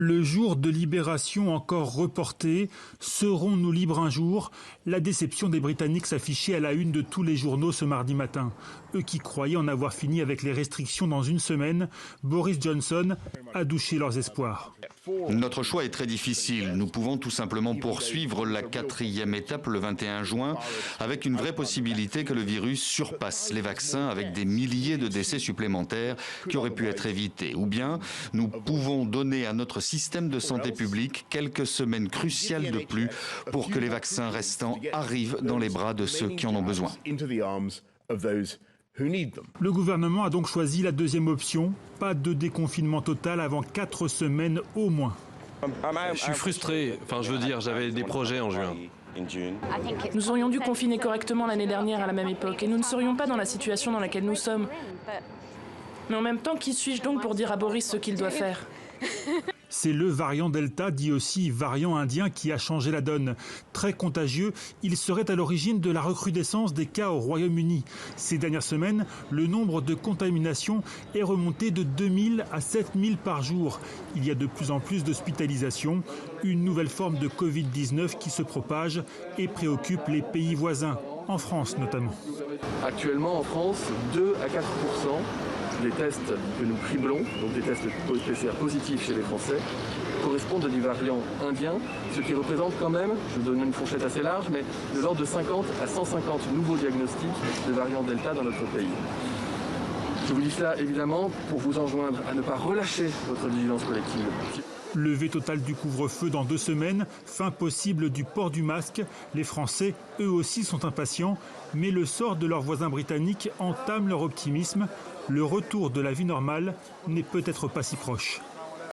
Le jour de libération encore reporté. Serons-nous libres un jour? La déception des Britanniques s'affichait à la une de tous les journaux ce mardi matin. Eux qui croyaient en avoir fini avec les restrictions dans une semaine, Boris Johnson a douché leurs espoirs. Notre choix est très difficile. Nous pouvons tout simplement poursuivre la 4e étape le 21 juin avec une vraie possibilité que le virus surpasse les vaccins avec des milliers de décès supplémentaires qui auraient pu être évités. Ou bien nous pouvons donner à notre système de santé publique quelques semaines cruciales de plus pour que les vaccins restants arrivent dans les bras de ceux qui en ont besoin. Le gouvernement a donc choisi la deuxième option, pas de déconfinement total avant 4 semaines au moins. Je suis frustré, j'avais des projets en juin. Nous aurions dû confiner correctement l'année dernière à la même époque et nous ne serions pas dans la situation dans laquelle nous sommes. Mais en même temps, qui suis-je donc pour dire à Boris ce qu'il doit faire ? C'est le variant Delta, dit aussi variant indien, qui a changé la donne. Très contagieux, il serait à l'origine de la recrudescence des cas au Royaume-Uni. Ces dernières semaines, le nombre de contaminations est remonté de 2000 à 7000 par jour. Il y a de plus en plus d'hospitalisations, une nouvelle forme de Covid-19 qui se propage et préoccupe les pays voisins, en France notamment. Actuellement en France, 2 à 4% des tests que nous criblons, donc des tests PCR positifs chez les Français, correspondent à du variant indien, ce qui représente quand même, je vous donne une fourchette assez large, mais de l'ordre de 50 à 150 nouveaux diagnostics de variant Delta dans notre pays. Je vous dis cela évidemment pour vous enjoindre à ne pas relâcher votre vigilance collective. Levée totale du couvre-feu dans 2 semaines, fin possible du port du masque. Les Français, eux aussi, sont impatients, mais le sort de leurs voisins britanniques entame leur optimisme. Le retour de la vie normale n'est peut-être pas si proche.